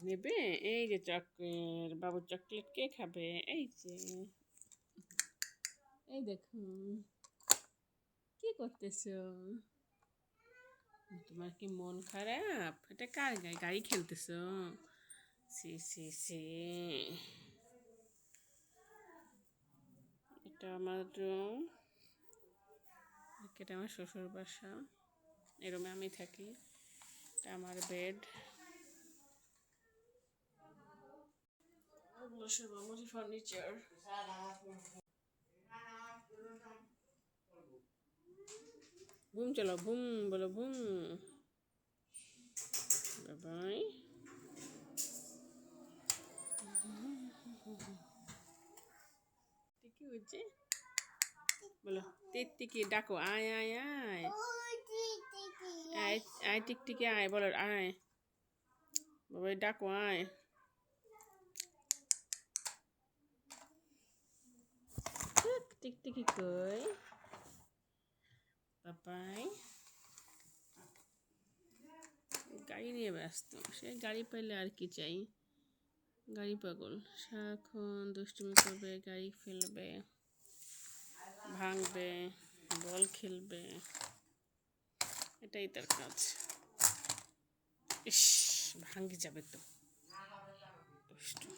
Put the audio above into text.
নেবে? এই যে চকলেট, বাবুর চকলেট কে খাবে? এই যে, এই দেখুন কি করতেছো? তোমার কি মন খারাপ? এটা কার গাড়ি? গাড়ি খেলতেছো? সি সি সি, এটা আমার রুম, এটা আমার শ্বশুর বাসা, এই রুমে আমি থাকি, এটা আমার বেড, ওগুলো সব আমারই ফার্নিচার। বুম চলো, বুম বলো, বুম। বাই। কি হচ্ছে বলো? টিকটিকি ডাকো, আয় আয় আয় আয় আয়, টিকটিকি আয় বলো, আয় বাবা, ডাকো আয়। টিকটিকি কই বাবাই? গাড়ি নিয়ে ব্যস্ত, সে গাড়ি পাইলে আর কি চাই, গাড়ি পাগল, সারাক্ষণ দুষ্টুমি করবে, গাড়ি ফেলবে, ভাঙবে, বল খেলবে, এটাই তার কাজ। ইস, ভাঙে যাবে তো দুষ্টু।